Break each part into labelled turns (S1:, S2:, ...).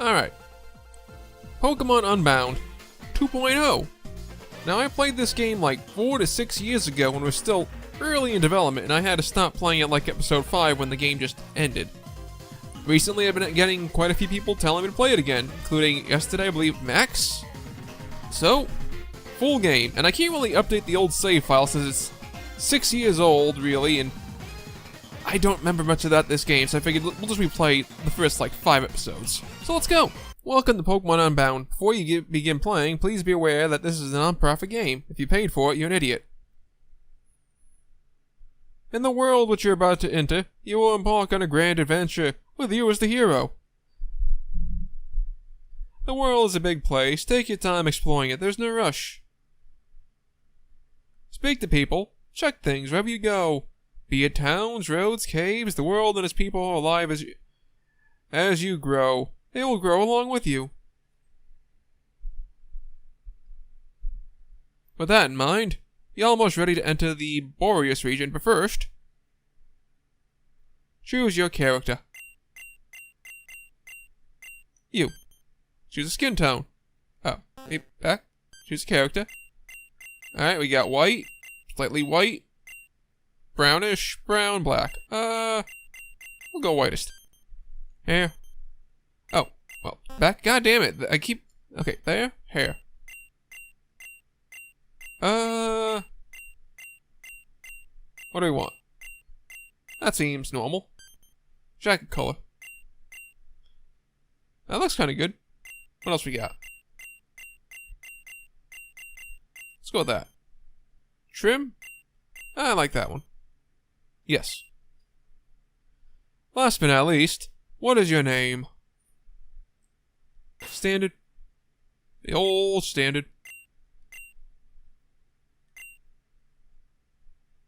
S1: Alright. Pokemon Unbound 2.0. Now, I played this game like 4 to 6 years ago when it was still early in development, and I had to stop playing it like episode 5 when the game just ended. Recently, I've been getting quite a few people telling me to play it again, including yesterday, I believe, Max. So, full game, and I can't really update the old save file since it's 6 years old, really, and I don't remember much of this game, so I figured we'll just replay the first, 5 episodes. So let's go! Welcome to Pokemon Unbound. Before you begin playing, please be aware that this is a non-profit game. If you paid for it, you're an idiot. In the world which you're about to enter, you will embark on a grand adventure, with you as the hero. The world is a big place. Take your time exploring it. There's no rush. Speak to people. Check things wherever you go. Be it towns, roads, caves, the world and its people are alive as you grow. They will grow along with you. With that in mind, you're almost ready to enter the Borrius region, but first, choose your character. You. Choose a skin tone. Oh, hey, back. Choose a character. Alright, we got white, slightly white, brownish, brown, black. We'll go whitest. Hair. Oh, well, back. God damn it. I keep. Okay, there. Hair. What do we want? That seems normal. Jacket color. That looks kind of good. What else we got? Let's go with that. Trim? I like that one. Yes. Last but not least, what is your name? Standard. The old standard.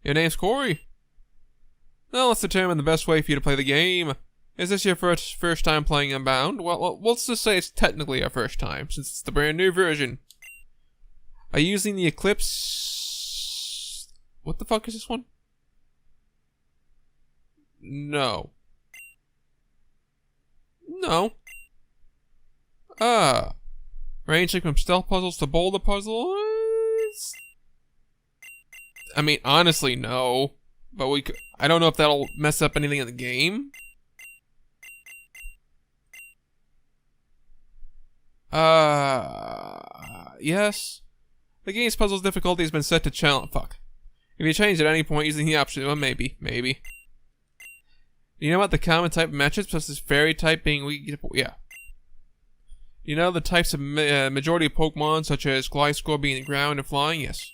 S1: Your name's Corey. Now let's determine the best way for you to play the game. Is this your first time playing Unbound? Well, let's just say it's technically our first time, since it's the brand new version. Are you using the Eclipse? What the fuck is this one? No. No. Ranging from stealth puzzles to boulder puzzles? I mean, honestly, no. But I don't know if that'll mess up anything in the game. Yes. The game's puzzles difficulty has been set to challenge. Fuck. If you change at any point using the option, well, maybe. Do you know about the common type matches, plus this fairy type being weak? Yeah. You know the types of majority of Pokemon, such as Gliscor being the ground and flying? Yes.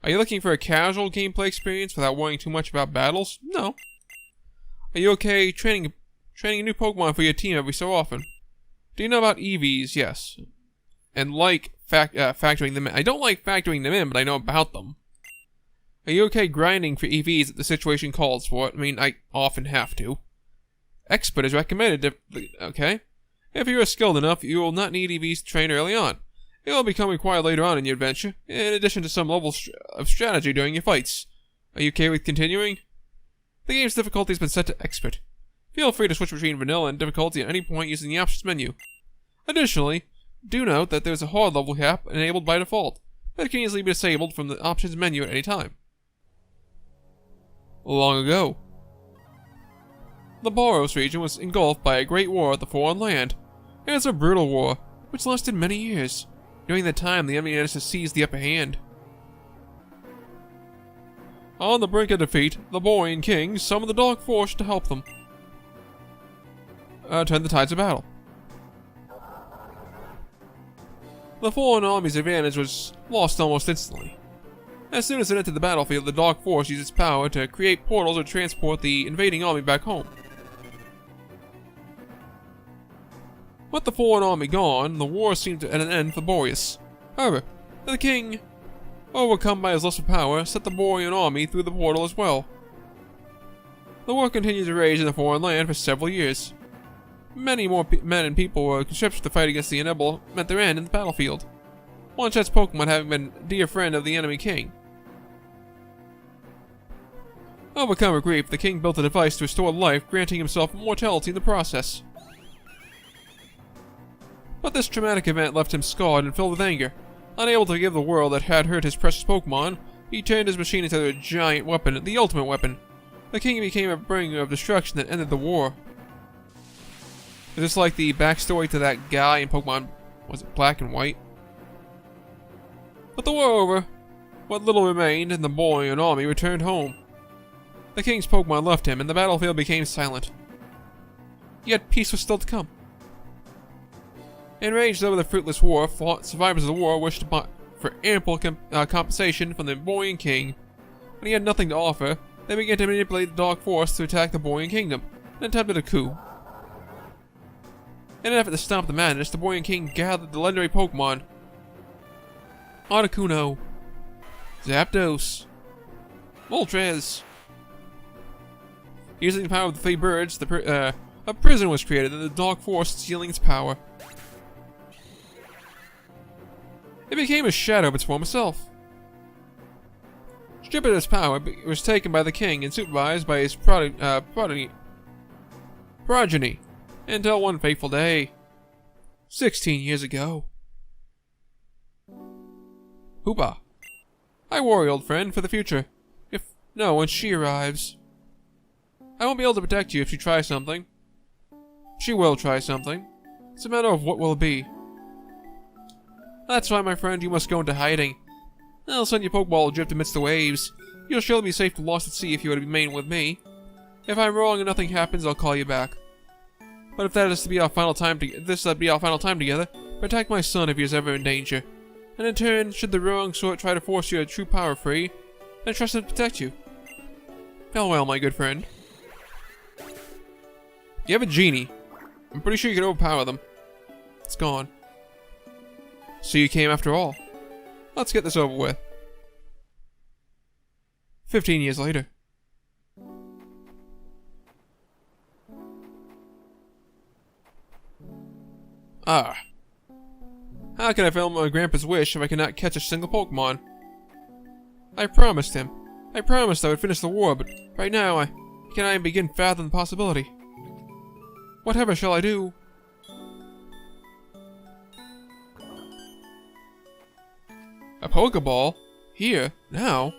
S1: Are you looking for a casual gameplay experience without worrying too much about battles? No. Are you okay training a new Pokemon for your team every so often? Do you know about EVs? Yes. And factoring them in. I don't like factoring them in, but I know about them. Are you okay grinding for EVs if the situation calls for it? I mean, I often have to. Expert is recommended. Okay. If you are skilled enough, you will not need EVs to train early on. It will become required later on in your adventure, in addition to some level of strategy during your fights. Are you okay with continuing? The game's difficulty has been set to Expert. Feel free to switch between vanilla and difficulty at any point using the options menu. Additionally, do note that there's a hard level cap enabled by default, that can easily be disabled from the options menu at any time. Long ago, the Borrius region was engulfed by a great war at the foreign land. It was a brutal war, which lasted many years. During that time, the enemy managed to seize the upper hand. On the brink of defeat, the Borrian kings summoned the Dark Force to help them turn the tides of battle. The foreign army's advantage was lost almost instantly. As soon as it entered the battlefield, the Dark Force used its power to create portals or transport the invading army back home. With the foreign army gone, the war seemed at an end for Borrius. However, the king, overcome by his lust of power, sent the Borrian army through the portal as well. The war continued to rage in the foreign land for several years. Many more men and people were conscripted to fight against the inevitable met their end in the battlefield. One such Pokemon having been a dear friend of the enemy king. Overcome with grief, the king built a device to restore life, granting himself immortality in the process. But this traumatic event left him scarred and filled with anger. Unable to forgive the world that had hurt his precious Pokemon, he turned his machine into a giant weapon, the ultimate weapon. The king became a bringer of destruction that ended the war. Is this like the backstory to that guy in Pokemon, was it Black and White? With the war over, what little remained and the boy and army returned home. The king's Pokemon left him and the battlefield became silent. Yet peace was still to come. Enraged over the fruitless war, survivors of the war wished for ample compensation from the boy and king. When he had nothing to offer, they began to manipulate the Dark Force to attack the boy and kingdom, and attempted a coup. In an effort to stop the madness, the boy and king gathered the legendary Pokemon Articuno, Zapdos, Moltres. Using the power of the three birds, a prison was created and the Dark Force stealing its power. It became a shadow of its former self. Stripped of its power, it was taken by the king and supervised by his progeny until one fateful day, 16 years ago. Hoopa. I worry, old friend, for the future. When she arrives. I won't be able to protect you if she tries something. She will try something. It's a matter of what will it be. That's why, my friend, you must go into hiding. I'll send your Pokeball adrift amidst the waves. You'll surely be safe to lost at sea if you were to remain with me. If I'm wrong and nothing happens, I'll call you back. But if that is to be our final time together, protect my son if he is ever in danger. And in turn, should the wrong sort try to force your true power free, then trust him to protect you. Farewell, my good friend. You have a genie. I'm pretty sure you can overpower them. It's gone. So you came after all. Let's get this over with. 15 years later. How can I fulfill my grandpa's wish if I cannot catch a single Pokemon? I promised him. I promised I would finish the war, but right now I cannot even begin fathom the possibility. Whatever shall I do? A Pokeball? Here? Now?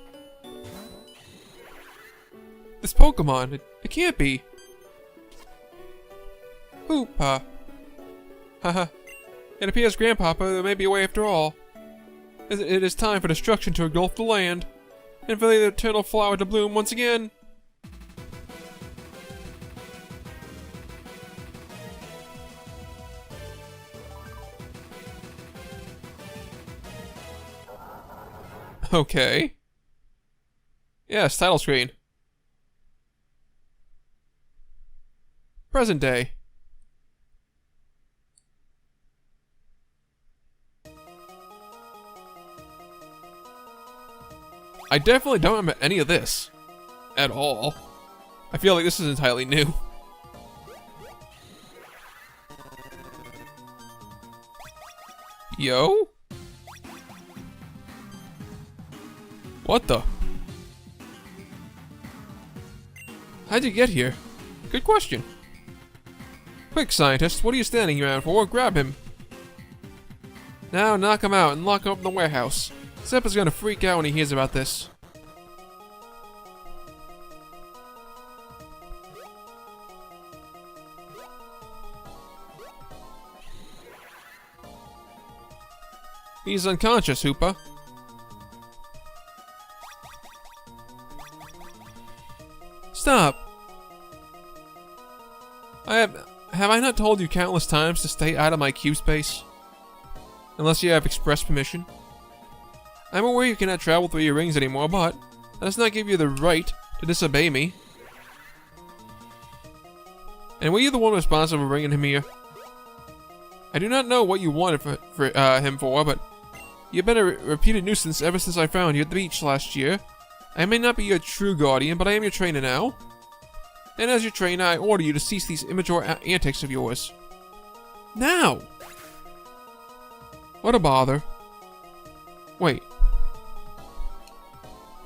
S1: This Pokemon, it can't be. Hoopa. Haha. It appears, Grandpapa, there may be a way after all. It is time for destruction to engulf the land, and for the eternal flower to bloom once again. Okay. Yes, title screen. Present day. I definitely don't remember any of this. At all. I feel like this is entirely new. Yo? What the? How'd you get here? Good question. Quick, scientist, what are you standing around for? Grab him. Now knock him out and lock him up in the warehouse. Sepp is gonna freak out when he hears about this. He's unconscious, Hoopa. Stop! Have I not told you countless times to stay out of my cube space? Unless you have express permission. I'm aware you cannot travel through your rings anymore, but that does not give you the right to disobey me. And were you the one responsible for bringing him here? I do not know what you wanted him for, but you've been a repeated nuisance ever since I found you at the beach last year. I may not be your true guardian, but I am your trainer now. And as your trainer, I order you to cease these immature antics of yours. Now! What a bother. Wait.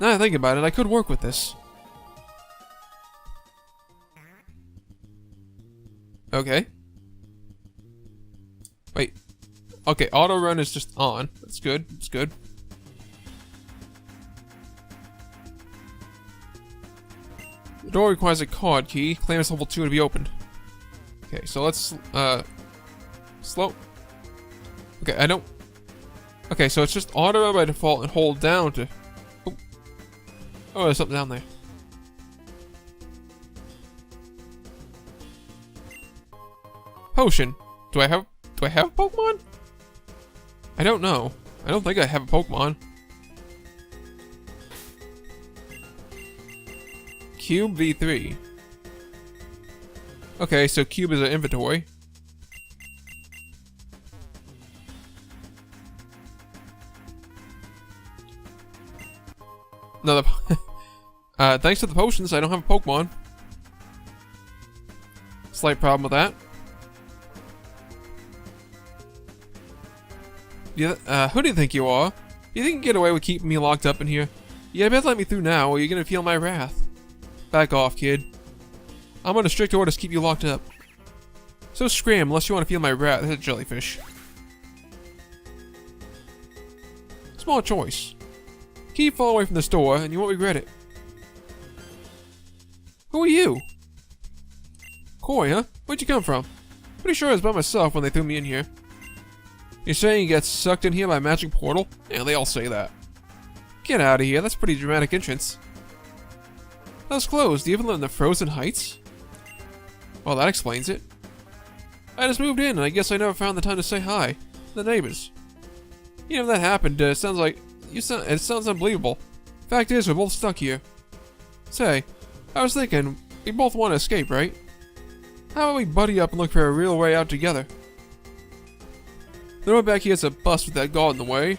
S1: Now that I think about it, I could work with this. Okay. Wait, Okay, auto run is just on. That's good. That's good. The door requires a card key. Claim it's level 2 to be opened. Okay, so let's, slow. Okay, I don't... Okay, so it's just auto run by default and hold down to... Oh, there's something down there. Potion. Do I have a Pokemon? I don't know. I don't think I have a Pokemon. Cube V3. Okay, so Cube is an inventory. Another. Thanks to the potions, I don't have a Pokemon. Slight problem with that. Yeah, who do you think you are? You think you can get away with keeping me locked up in here? Yeah, better let me through now, or you're gonna feel my wrath. Back off, kid. I'm under strict orders to keep you locked up. So scram, unless you want to feel my wrath. That's a jellyfish. Small choice. Keep far away from this door, and you won't regret it. Who are you? Koi, huh? Where'd you come from? Pretty sure I was by myself when they threw me in here. You're saying you got sucked in here by a magic portal? Yeah, they all say that. Get out of here, that's a pretty dramatic entrance. That was closed. Do you even live in the frozen heights? Well, that explains it. I just moved in, and I guess I never found the time to say hi to the neighbors. You know, if that happened, it sounds like... it sounds unbelievable. Fact is, we're both stuck here. Say, I was thinking, we both want to escape, right? How about we buddy up and look for a real way out together? The road back here is a bust with that guard in the way.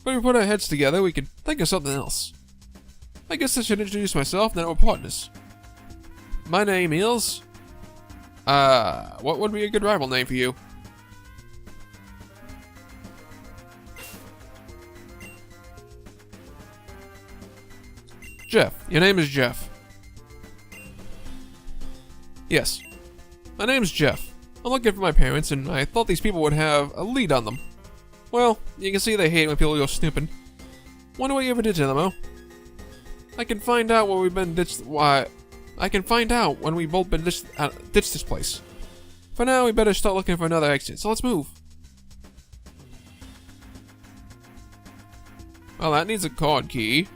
S1: But if we put our heads together, we can think of something else. I guess I should introduce myself, now we're partners. My name is... what would be a good rival name for you? Jeff. Your name is Jeff. Yes. My name's Jeff. I'm looking for my parents, and I thought these people would have a lead on them. Well, you can see they hate when people go snooping. Wonder what you ever did to them, oh? I can find out when we've been ditched. Why? I can find out when we both been ditched this place. For now, we better start looking for another exit. So let's move. Well, that needs a card key.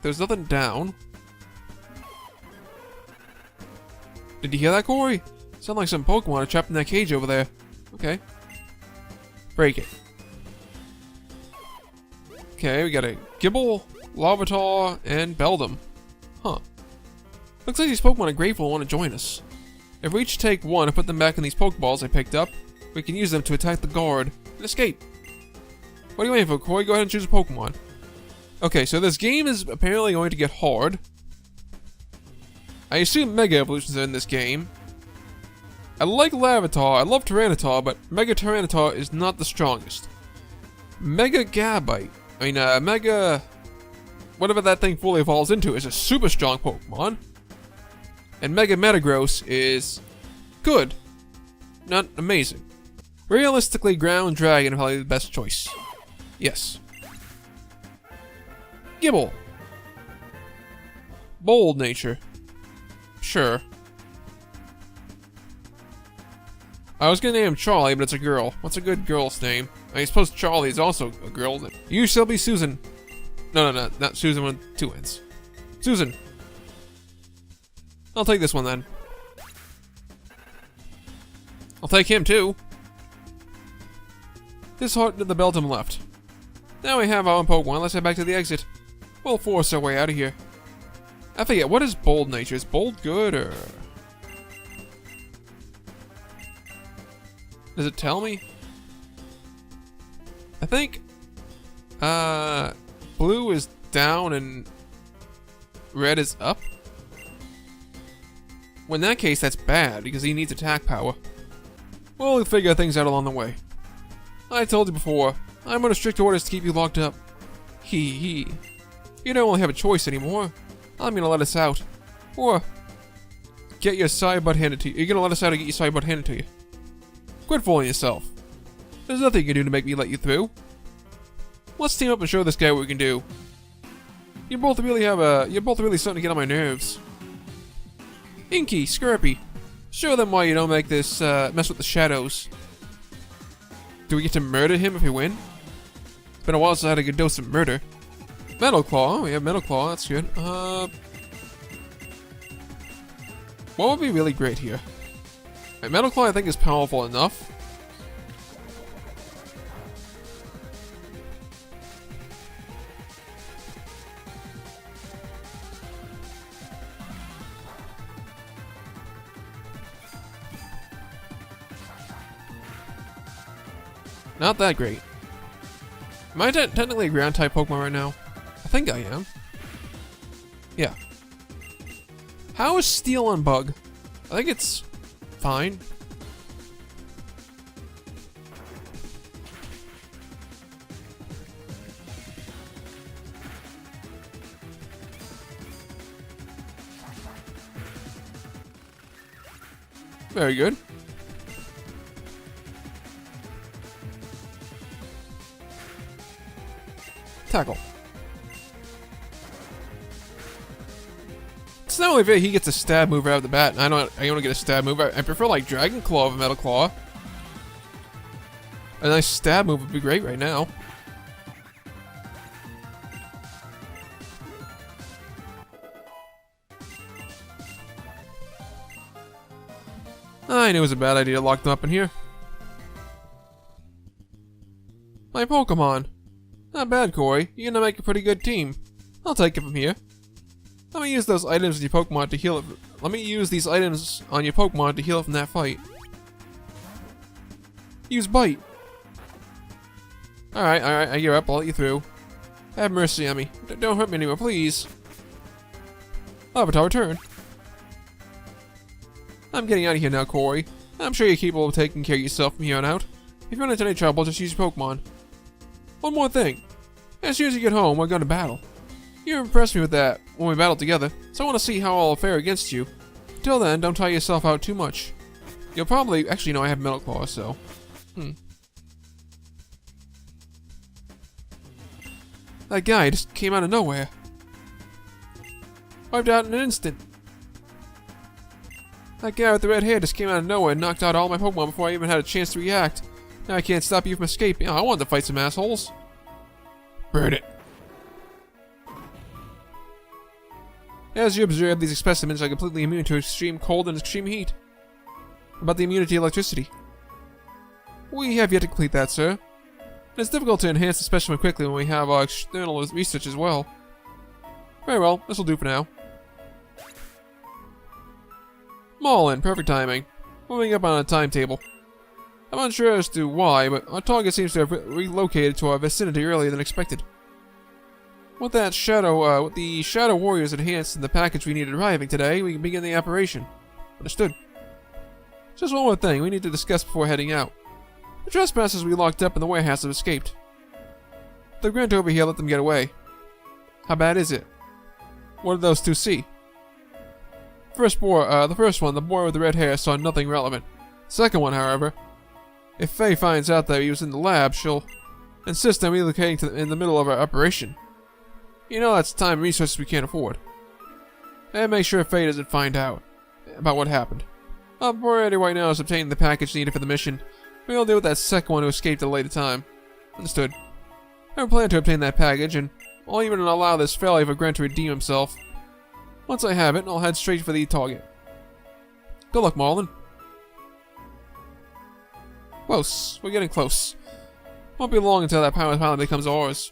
S1: There's nothing down. Did you hear that, Corey? Sound like some Pokemon are trapped in that cage over there. Okay. Break it. Okay, we got a Gibble, Larvitar, and Beldum. Huh. Looks like these Pokemon are grateful and want to join us. If we each take one and put them back in these Pokeballs I picked up, we can use them to attack the guard and escape. What are you waiting for, Corey? Go ahead and choose a Pokemon. Okay, so this game is apparently going to get hard. I assume Mega Evolutions are in this game. I like Larvitar, I love Tyranitar, but Mega Tyranitar is not the strongest. Mega Gabite, Mega... whatever that thing fully evolves into is a super strong Pokemon. And Mega Metagross is... good. Not amazing. Realistically, Ground Dragon is probably the best choice. Yes. Gibble. Bold nature. Sure. I was gonna name him Charlie, but it's a girl. What's a good girl's name? I suppose Charlie is also a girl. You shall be Susan. No, not Susan with two N's. Susan. I'll take this one then. I'll take him too. This heart to the Beldum left. Now we have our own Pokemon. Let's head back to the exit. We'll force our way out of here. I forget, what is bold nature? Is bold good, or... does it tell me? I think... blue is down and... red is up? Well, in that case, that's bad, because he needs attack power. We'll figure things out along the way. I told you before, I'm under strict orders to keep you locked up. Hee. You don't really have a choice anymore. I'm gonna let us out. Or... get your side butt handed to you. You're gonna let us out and get your side butt handed to you. Quit fooling yourself. There's nothing you can do to make me let you through. Let's team up and show this guy what we can do. You're both really starting to get on my nerves. Inky, Scurpy, show them why you don't make this, mess with the shadows. Do we get to murder him if we win? It's been a while since I had a good dose of murder. Metal Claw, we have Metal Claw, that's good. What would be really great here? Metal Claw I think is powerful enough. Not that great. Am I technically a ground type Pokemon right now? I think I am. Yeah. How is Steel on Bug? I think it's fine. Very good. Tackle. It's not only fair he gets a stab move out of the bat, and I don't get a stab move. I prefer like Dragon Claw over Metal Claw. A nice stab move would be great right now. I knew it was a bad idea to lock them up in here. My Pokemon. Not bad, Corey. You're gonna make a pretty good team. I'll take it from here. Let me use those items on your Pokemon to heal it. Let me use these items on your Pokemon to heal it from that fight. Use Bite. Alright, I give up. I'll let you through. Have mercy on me. Don't hurt me anymore, please. Avatar return. I'm getting out of here now, Corey. I'm sure you're capable of taking care of yourself from here on out. If you run into any trouble, just use your Pokemon. One more thing. As soon as you get home, we're going to battle. You impressed me with that when we battled together, so I want to see how I'll fare against you. Till then, don't tire yourself out too much. You'll probably... Actually, no, I have Metal Claw, so... That guy just came out of nowhere. Wiped out in an instant. That guy with the red hair just came out of nowhere and knocked out all my Pokemon before I even had a chance to react. Now I can't stop you from escaping. Oh, I wanted to fight some assholes. Burn it. As you observe, these specimens are completely immune to extreme cold and extreme heat. About the immunity to electricity. We have yet to complete that, sir. It's difficult to enhance the specimen quickly when we have our external research as well. Very well, this will do for now. Maulin, perfect timing. Moving up on a timetable. I'm unsure as to why, but our target seems to have relocated to our vicinity earlier than expected. With the Shadow Warriors enhanced in the package we needed arriving today, we can begin the operation. Understood. Just one more thing we need to discuss before heading out. The trespassers we locked up in the warehouse have escaped. The grunt over here let them get away. How bad is it? What did those two see? The first one, the boy with the red hair, saw nothing relevant. Second one, however, if Faye finds out that he was in the lab, she'll insist on relocating in the middle of our operation. You know that's time and resources we can't afford. And make sure Faye doesn't find out about what happened. Our priority right now is obtaining the package needed for the mission. We'll deal with that second one who escaped at a later time. Understood. I plan to obtain that package, and I'll even allow this failure of a grunt to redeem himself. Once I have it, I'll head straight for the target. Good luck, Marlin. Close. We're getting close. Won't be long until that power finally becomes ours.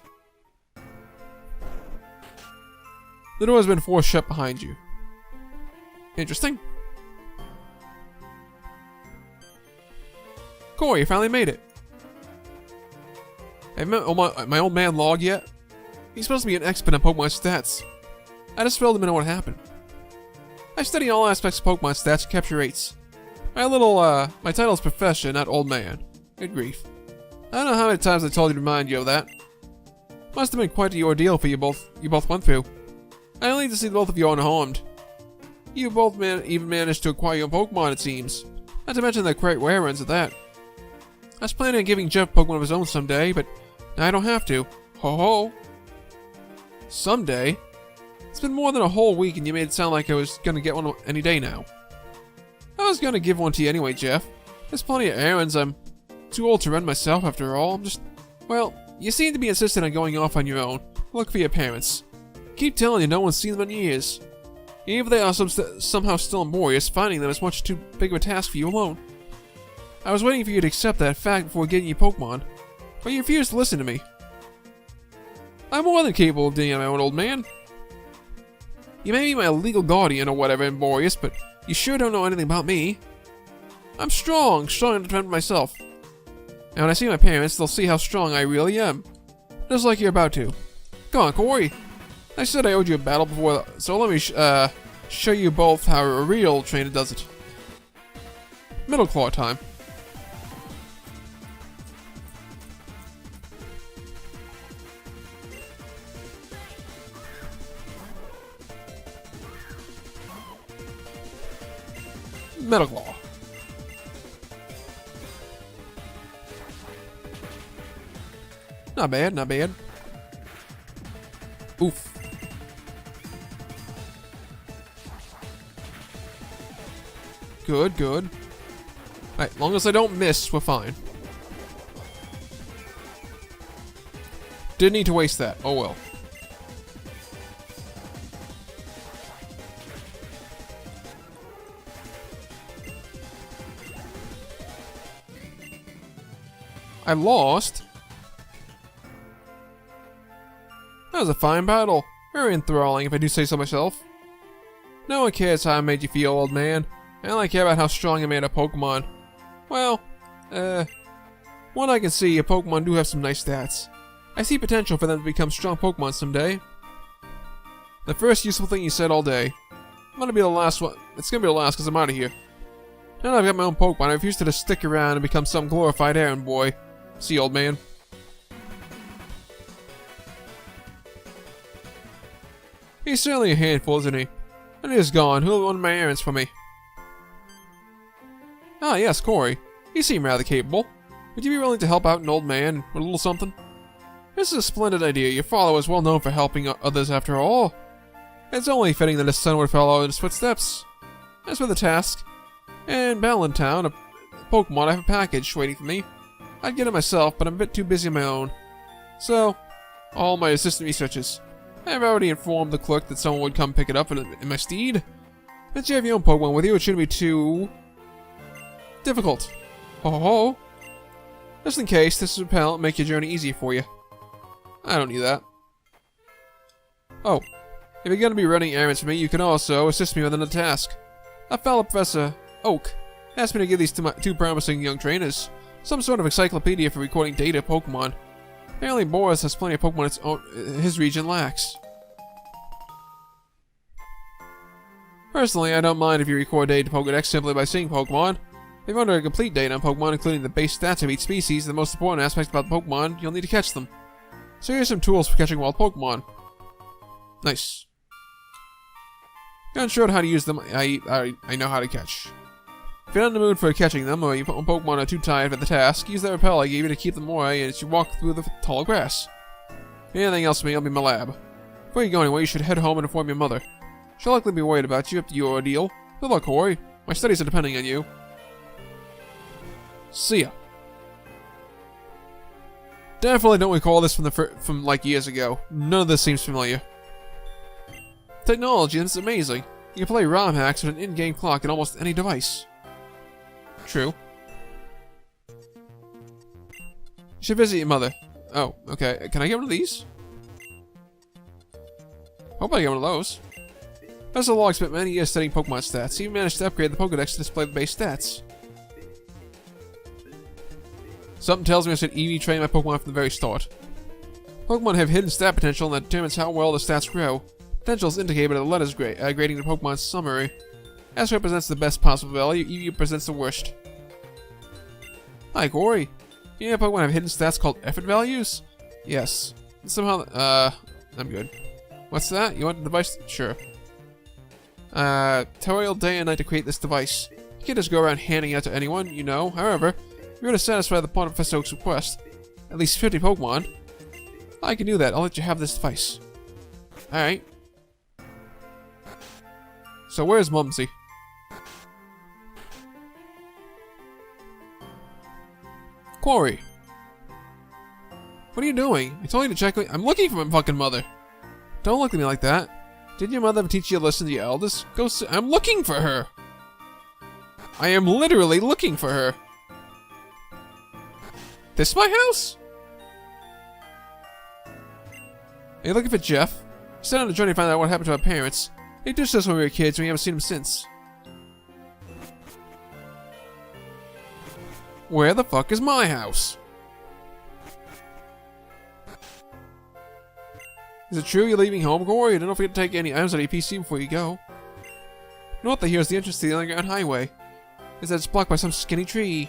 S1: The door has been forced shut behind you. Interesting. Corey, you finally made it. Have you met my old man Log yet? He's supposed to be an expert on Pokemon stats. I just filled him in on what happened. I study all aspects of Pokemon stats and capture rates. My title is Professor, not Old Man. Good grief. I don't know how many times I told you to remind you of that. Must have been quite the ordeal for you both went through. I only need to see both of you unharmed. You both even managed to acquire your Pokemon, it seems. Not to mention they're quite rare ones at that. I was planning on giving Jeff Pokemon of his own someday, but now I don't have to. Ho ho! Someday? It's been more than a whole week and you made it sound like I was gonna get one any day now. I was gonna give one to you anyway, Jeff. There's plenty of errands. I'm too old to run myself after all. I'm just... Well, you seem to be insistent on going off on your own. Look for your parents. Keep telling you no one's seen them in years. Even if they are somehow still in Borrius, finding them is much too big of a task for you alone. I was waiting for you to accept that fact before getting you Pokemon, but you refused to listen to me. I'm more than capable of doing it on my own, old man. You may be my legal guardian or whatever in Borrius, but you sure don't know anything about me. I'm strong enough to defend myself. And when I see my parents, they'll see how strong I really am. Just like you're about to. Go on, Corey. I said I owed you a battle before, so let me show you both how a real trainer does it. Middle Claw time. Middle Claw. Not bad, not bad. Oof. Good, good. Alright, long as I don't miss, we're fine. Didn't need to waste that. Oh well. I lost. That was a fine battle. Very enthralling, if I do say so myself. No one cares how I made you feel, old man. I only care about how strong I made a Pokemon. Well, one I can see, a Pokemon do have some nice stats. I see potential for them to become strong Pokemon someday. The first useful thing you said all day. I'm gonna be the last one. It's gonna be the last because I'm out of here. Now that I've got my own Pokemon, I refuse to just stick around and become some glorified errand boy. See, old man. He's certainly a handful, isn't he? And he's gone. Who'll run my errands for me? Ah, yes, Corey. You seem rather capable. Would you be willing to help out an old man with a little something? This is a splendid idea. Your father was well known for helping others after all. It's only fitting that his son would follow in his footsteps. As for the task, in Ballantown, a Pokemon, I have a package waiting for me. I'd get it myself, but I'm a bit too busy on my own. So, all my assistant researches. I've already informed the clerk that someone would come pick it up in my steed. Since you have your own Pokemon with you, it shouldn't be too difficult. Ho ho ho. Just in case, this repel will make your journey easier for you. I don't need that. Oh, if you're going to be running errands for me, you can also assist me with another task. A fellow Professor Oak asked me to give these to my two promising young trainers some sort of encyclopedia for recording data of Pokemon. Apparently Borrius has plenty of Pokemon his region lacks. Personally, I don't mind if you record data to Pokedex simply by seeing Pokemon. If you want a complete data on Pokemon, including the base stats of each species and the most important aspects about Pokemon, you'll need to catch them. So here's some tools for catching wild Pokemon. Nice. You're unsure how to use them, I know how to catch. If you're not in the mood for catching them, or your Pokemon are too tired for the task, use that repel I gave you to keep them away as you walk through the tall grass. Anything else for me, I'll be in my lab. Before you go anywhere, you should head home and inform your mother. She'll likely be worried about you after your ordeal. Good luck, Corey. My studies are depending on you. See ya. Definitely don't recall this from like years ago. None of this seems familiar. Technology, this is amazing. You can play ROM hacks with an in-game clock in almost any device. True. You should visit your mother. Oh, okay. Can I get one of these? Hope I get one of those. Professor Log spent many years studying Pokemon stats. He even managed to upgrade the Pokedex to display the base stats. Something tells me I should EV train my Pokemon from the very start. Pokemon have hidden stat potential, and that determines how well the stats grow. Potential is indicated by the letters grading the Pokemon's summary. S represents the best possible value, EV represents the worst. Hi, Corey. You know Pokemon have hidden stats called effort values? Yes. Somehow, I'm good. What's that? You want the device? Sure. Toil day and night to create this device. You can't just go around handing it to anyone, you know. However, If you're to satisfy the point of Professor Oak's request, at least 50 Pokemon, I can do that. I'll let you have this device. Alright. So where's Mumsy? Corey! What are you doing? I told you to check. I'm looking for my fucking mother. Don't look at me like that. Didn't your mother ever teach you to listen to your elders? I'm looking for her. I am literally looking for her. This my house? Are you looking for Jeff? He set on a journey to find out what happened to our parents. They ditched us when we were kids and we haven't seen him since. Where the fuck is my house? Is it true you're leaving home, Corey? Don't forget to take any items out of your PC before you go. North of here is the entrance to the underground highway. Is that it's blocked by some skinny tree.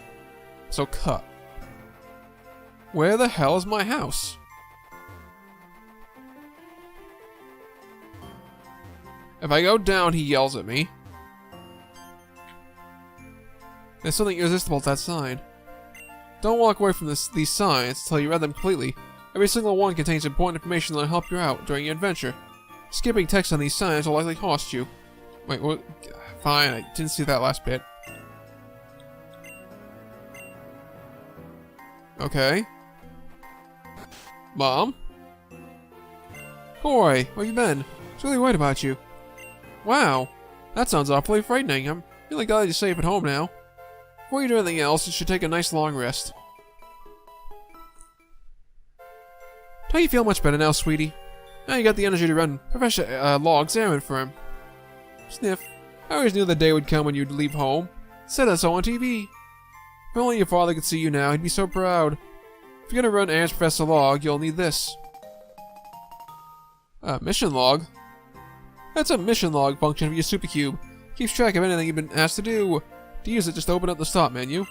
S1: So cut. Where the hell is my house? If I go down, he yells at me. There's something irresistible at that sign. Don't walk away from these signs until you read them completely. Every single one contains important information that will help you out during your adventure. Skipping text on these signs will likely cost you. Wait, what? Fine, I didn't see that last bit. Okay. Mom? Corey, where you been? I was really worried about you. Wow, that sounds awfully frightening. I'm really glad you're safe at home now. Before you do anything else, you should take a nice long rest. Don't you feel much better now, sweetie? Now you got the energy to run Professor Log's errand for him. Sniff. I always knew the day would come when you'd leave home. Said I saw on TV. If only your father could see you now, he'd be so proud. If you're gonna run errands for Professor Log, you'll need this. Mission log? That's a mission log function of your Super Cube. Keeps track of anything you've been asked to do. To use it, just open up the start menu. And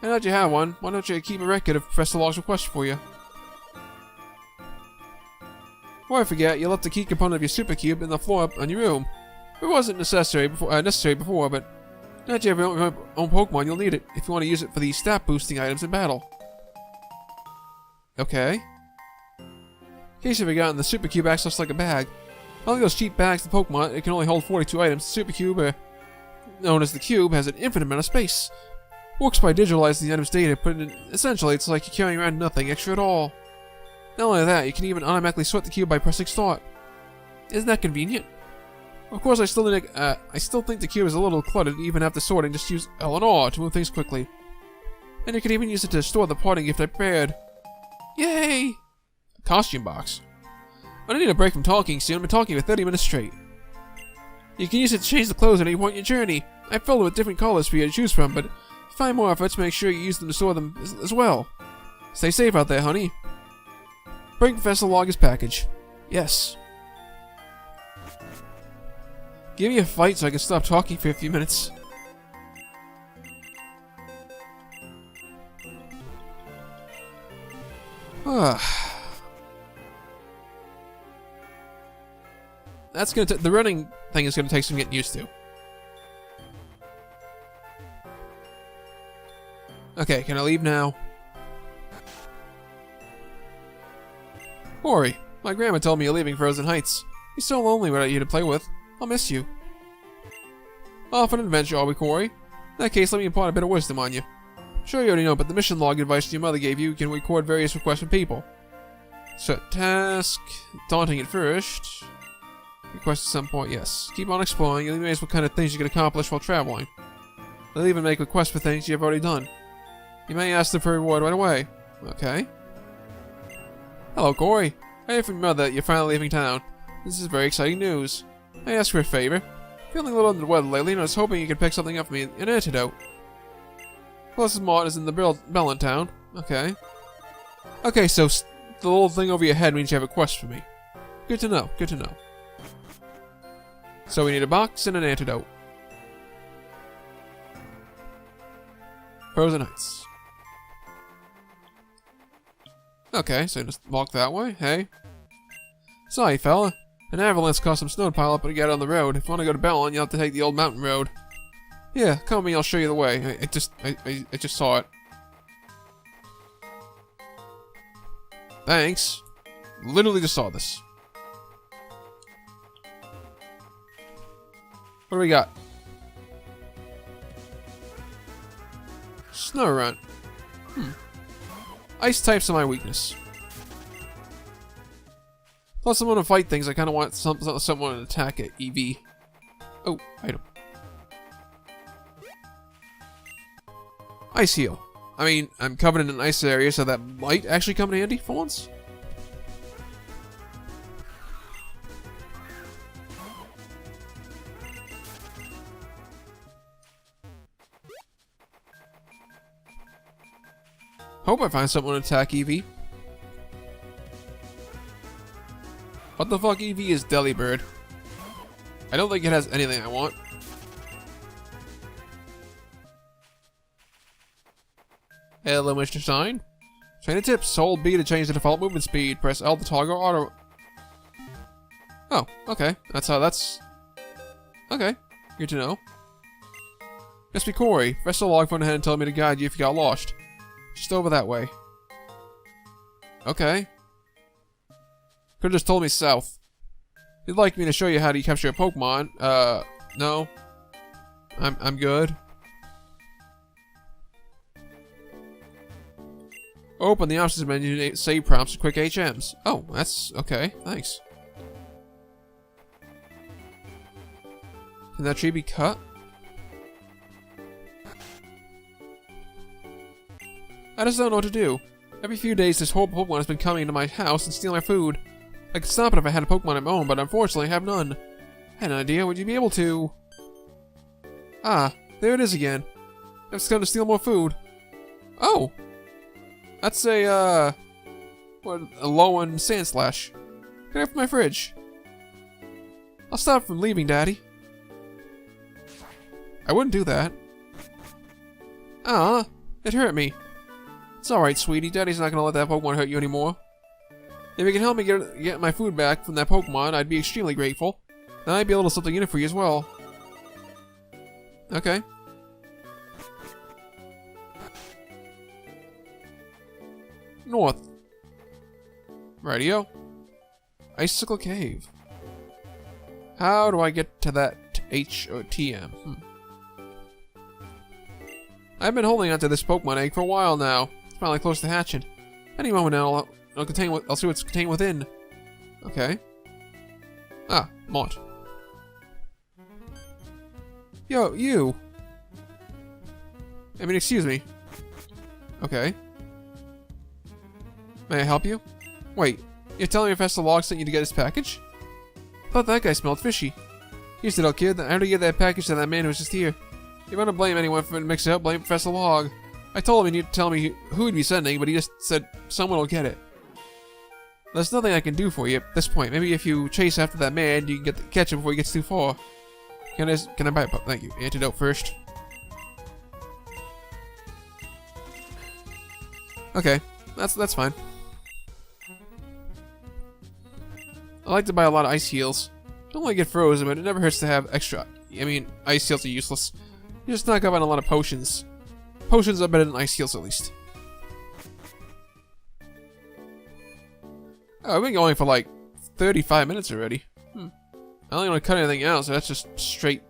S1: now that you have one, why don't you keep a record of Professor Log's request for you? Before I forget, you left the key component of your Super Cube in the floor on your room. It wasn't necessary before, but now that you have your own Pokemon, you'll need it if you want to use it for the stat boosting items in battle. Okay. In case you've forgotten, the Super Cube acts just like a bag. Unlike those cheap bags to Pokemon, it can only hold 42 items. The Super Cube, known as the Cube, has an infinite amount of space. Works by digitalizing the item's data, but essentially it's like you're carrying around nothing extra at all. Not only that, you can even automatically sort the cube by pressing start. Isn't that convenient? Of course, I still think the cube is a little cluttered. Even after sorting, just use L and R to move things quickly. And you can even use it to store the parting gift I prepared. Yay! A costume box. I need a break from talking soon. I've been talking for 30 minutes straight. You can use it to change the clothes at any point in your journey. I filled it with different colors for you to choose from, but if you find more efforts, make sure you use them to store them as well. Stay safe out there, honey. Bring Professor Log his package. Yes. Give me a fight so I can stop talking for a few minutes. That's gonna the running thing is gonna take some getting used to. Okay, can I leave now? Corey, my grandma told me you're leaving Frozen Heights. He's so lonely without you to play with. I'll miss you. Off on an adventure, are we, Corey? In that case, let me impart a bit of wisdom on you. Sure you already know, but the mission log advice your mother gave you can record various requests from people. Set task. Daunting at first. Request at some point, yes. Keep on exploring. You'll be amazed what kind of things you can accomplish while traveling. They'll even make requests for things you've already done. You may ask them for a reward right away. Okay. Hello, Corey. I heard from your mother that you're finally leaving town. This is very exciting news. I ask for a favor. Feeling a little under the weather lately, and I was hoping you could pick something up for me, an antidote. Closest mart is in the Bellin town. Okay. Okay, so the little thing over your head means you have a quest for me. Good to know, good to know. So we need a box and an antidote. Frozen Heights. Okay, so just walk that way. Hey. Sorry, fella. An avalanche caused some snow to pile up and get on the road. If you want to go to Bellin, you'll have to take the old mountain road. Yeah, come with me, I'll show you the way. I just saw it. Thanks. Literally just saw this. What do we got? Snorunt. Ice types are my weakness. Plus, I'm gonna fight things. I kind of want someone to attack at EV. Oh, item. Ice heal. I mean, I'm covered in an ice area, so that might actually come in handy for once. Hope I find someone to attack Eevee. What the fuck Eevee is Delibird? I don't think it has anything I want. Hello, Mr. Stein. Trainer tips. Hold B to change the default movement speed. Press L to toggle auto. Oh, okay. That's how that's... Okay. Good to know. Must be Corey. Press the log phone ahead and tell me to guide you if you got lost. Just over that way. Okay. Could've just told me south. If you'd like me to show you how to capture a Pokemon, no. I'm good. Open the options menu, save prompts, and quick HMs. Oh, that's okay. Thanks. Can that tree be cut? I just don't know what to do. Every few days, this horrible Pokemon has been coming into my house and stealing my food. I could stop it if I had a Pokemon of my own, but unfortunately I have none. I had an idea. Would you be able to... Ah, there it is again. It's going to steal more food. Oh! That's a, what, a low-end Sandslash. Get out from my fridge. I'll stop from leaving, Daddy. I wouldn't do that. Ah, it hurt me. It's alright, sweetie. Daddy's not gonna let that Pokemon hurt you anymore. If you can help me get my food back from that Pokemon, I'd be extremely grateful. There might be a little something in it for you as well. Okay. North. Radio. Icicle Cave. How do I get to that H or TM? I've been holding onto this Pokemon egg for a while now. It's finally close to hatching. Any moment now, I'll see what's contained within. Okay. Ah, Mont. Yo, you. I mean, excuse me. Okay. May I help you? Wait, you're telling me Professor Log sent you to get his package? I thought that guy smelled fishy. Here's the little kid. I had to give that package to that man who was just here. If you want to blame anyone for mixing it up, blame Professor Log. I told him he'd tell me who he'd be sending, but he just said someone will get it. There's nothing I can do for you at this point. Maybe if you chase after that man, you can catch him before he gets too far. Can I buy a pup? Thank you. Antidote first. Okay, that's fine. I like to buy a lot of ice heals. Don't want to get frozen, but it never hurts to have extra. I mean, ice heals are useless. You just knock up on a lot of potions. Potions are better than ice heals, at least. Oh, I've been going for like 35 minutes already. I don't want to cut anything out, so that's just straight.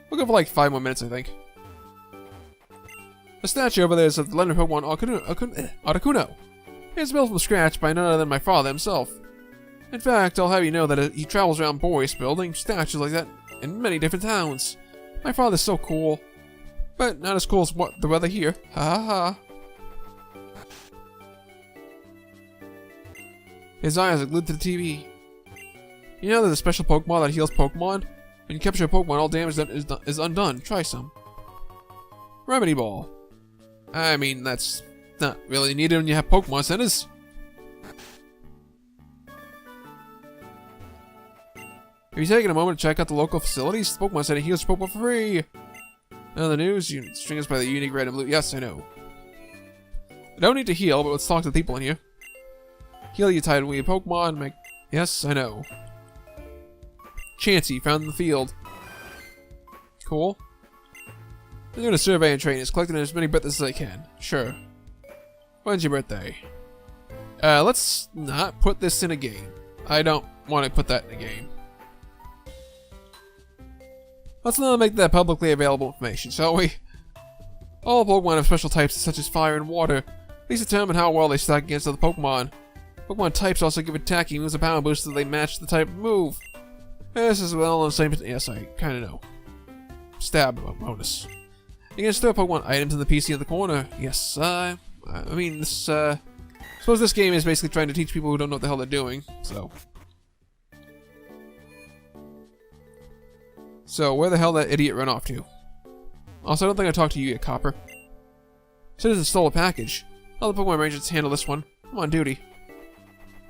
S1: We'll go for like 5 more minutes, I think. The statue over there is of the legendary Pokemon Articuno. It's built from scratch by none other than my father himself. In fact, I'll have you know that he travels around Borrius building statues like that in many different towns. My father's so cool. But not as cool as what the weather here. Ha ha ha. His eyes are glued to the TV. You know there's a special Pokemon that heals Pokemon? When you capture a Pokemon, all damage is undone. Try some. Remedy Ball. I mean, that's not really needed when you have Pokemon centers. Have you taken a moment to check out the local facilities? The Pokemon Center heals Pokemon for free. Another news, you string us by the unique red and blue. Yes, I know. I don't need to heal, but let's talk to the people in here. Heal you tied with Pokemon. Make... Yes, I know. Chansey, found in the field. Cool. I'm doing a survey and training. It's collecting as many birthdays as I can. Sure. When's your birthday? Let's not put this in a game. I don't want to put that in a game. Let's not make that publicly available information, shall we? All Pokemon have special types such as fire and water. These determine how well they stack against other Pokemon. Pokemon types also give attacking moves a power boost so they match the type of move. This is well on the same. Yes, I kind of know. Stab bonus. You can store Pokemon items in the PC in the corner. Yes, I mean, this, suppose this game is basically trying to teach people who don't know what the hell they're doing, so. So, where the hell did that idiot run off to? Also, I don't think I talked to you yet, Copper. Citizen stole a package. Other Pokemon Rangers handle this one. I'm on duty.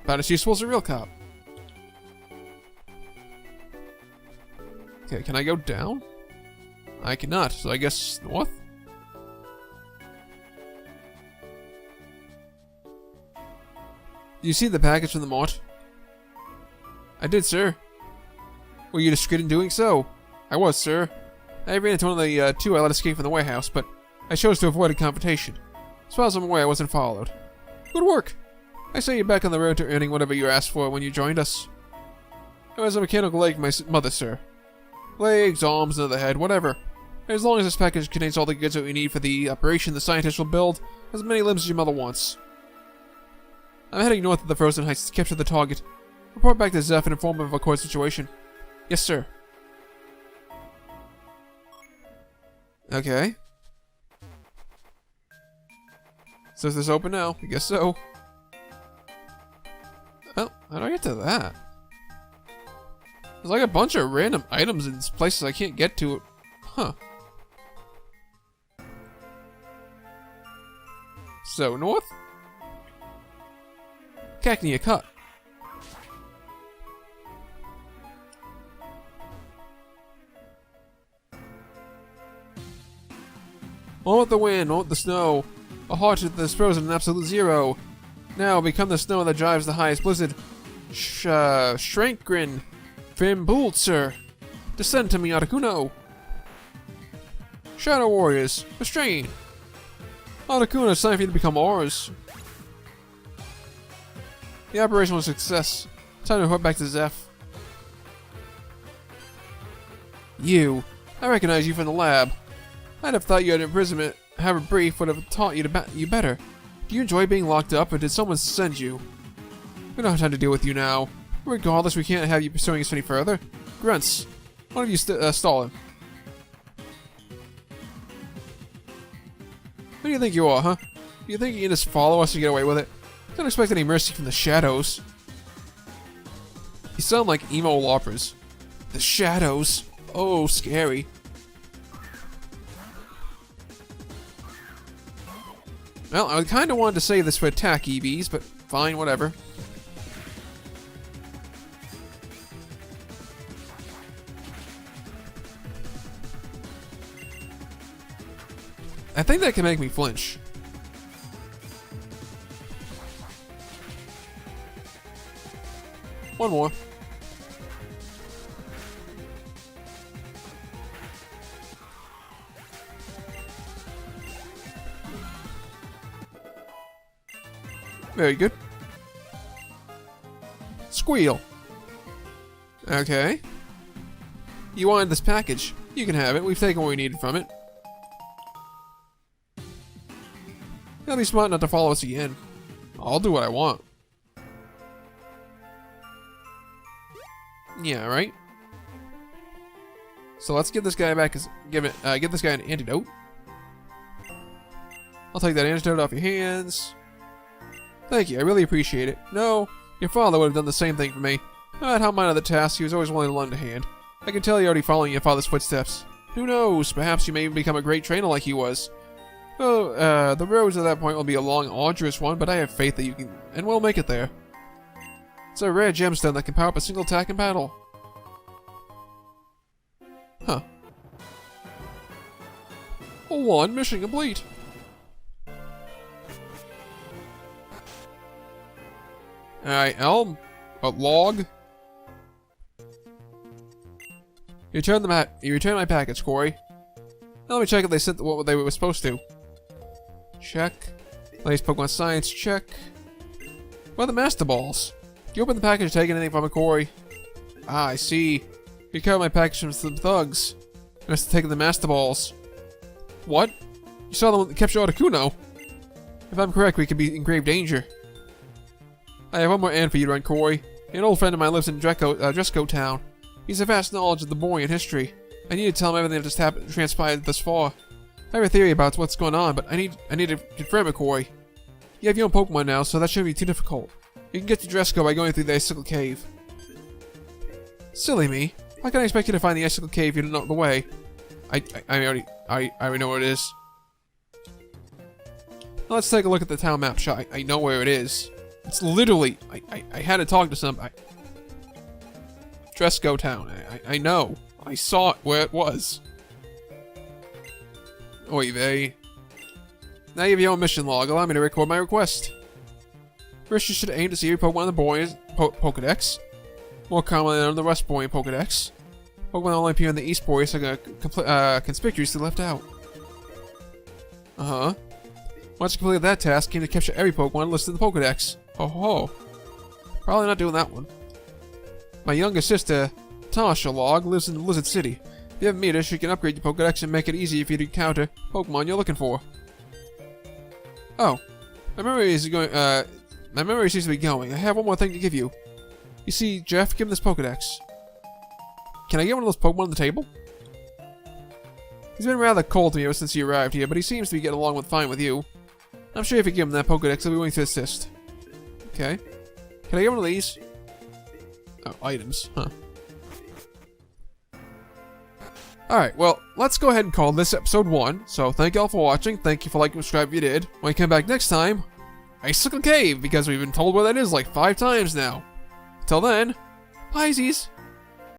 S1: About as useful as a real cop. Okay, can I go down? I cannot, so I guess north? Do you see the package from the mart? I did, sir. Were you discreet in doing so? I was, sir. I ran into one of the two I let escape from the warehouse, but I chose to avoid a confrontation. As far as I'm aware, I wasn't followed. Good work! I saw you back on the road to earning whatever you asked for when you joined us. It was a mechanical leg for my mother, sir. Legs, arms, another head, whatever. As long as this package contains all the goods that we need for the operation, the scientist will build as many limbs as your mother wants. I'm heading north of the Frozen Heights to capture the target. Report back to Zeph and inform him of our current situation. Yes, sir. Okay. So is this open now? I guess so. Well, how do I get to that? There's like a bunch of random items in places I can't get to. Huh. So, north? Cacnea Cut. On with the wind, on with the snow. A heart that is frozen in absolute zero. Now become the snow that drives the highest blizzard. Shrankgrin. Fimbultzer. Descend to me, Articuno. Shadow Warriors. Restrain. Articuno, it's time for you to become ours. The operation was a success. Time to report back to Zeph. You. I recognize you from the lab. I'd have thought you had imprisonment. Have a brief would have taught you better. Do you enjoy being locked up, or did someone send you? We don't have time to deal with you now. Regardless, we can't have you pursuing us any further. Grunts, what have you stolen? Who do you think you are, huh? Do you think you can just follow us and get away with it? Don't expect any mercy from the shadows. You sound like emo loppers. The shadows. Oh, scary. Well, I kind of wanted to say this for attack EVs, but fine, whatever. I think that can make me flinch. One more. Very good. Squeal. Okay. You wanted this package. You can have it. We've taken what we needed from it. You'll be smart not to follow us again. I'll do what I want. Yeah, right. So let's give this guy back give this guy an antidote. I'll take that antidote off your hands. Thank you, I really appreciate it. No, your father would have done the same thing for me. No matter how minor the task, he was always willing to lend a hand. I can tell you're already following your father's footsteps. Who knows, perhaps you may even become a great trainer like he was. Oh, the road to that point will be a long, arduous one, but I have faith that you can, and we'll make it there. It's a rare gemstone that can power up a single attack in battle. Huh. Hold on, mission complete. Alright, Elm. A log. You returned my package, Corey. Now let me check if they sent what they were supposed to. Check. Latest Pokemon Science, check. What are the Master Balls? You open the package to take anything from it, Corey? Ah, I see. You covered my package from some thugs. And that's taking the Master Balls. What? You saw the one that captured Articuno. If I'm correct, we could be in grave danger. I have one more errand for you to run, Corey. An old friend of mine lives in Dresco Town. He's a vast knowledge of the Borrian history. I need to tell him everything that just transpired thus far. I have a theory about what's going on, but I need to confirm it, Corey. You have your own Pokemon now, so that shouldn't be too difficult. You can get to Dresco by going through the Icicle Cave. Silly me. How can I expect you to find the Icicle Cave if you don't know the way? I already know where it is. Now let's take a look at the town map shot. I know where it is. It's literally... I had to talk to somebody. Dresco Town. I know. I saw it where it was. Oy vey. Now you have your own mission log. Allow me to record my request. First, you should aim to see every Pokemon in the Borrius Pokedex. More commonly than the West Borrian Pokedex. Pokemon that only appear in the East Borrius are conspicuously left out. Uh-huh. Once you completed that task, came to capture every Pokemon listed in the Pokedex. Ho ho. Probably not doing that one. My younger sister, Tasha Log, lives in Lizard City. If you ever meet her, she can upgrade your Pokedex and make it easy for you to encounter Pokemon you're looking for. Oh. My memory seems to be going. I have one more thing to give you. You see, Jeff, give him this Pokedex. Can I get one of those Pokemon on the table? He's been rather cold to me ever since he arrived here, but he seems to be getting along fine with you. I'm sure if you give him that Pokedex, he'll be willing to assist. Okay. Can I get one of these? Oh, items. Huh. Alright, well, let's go ahead and call this episode 1. So, thank you all for watching. Thank you for liking and subscribing if you did. When we come back next time, Icicle Cave, because we've been told where that is like 5 times now. Till then, bye-sies.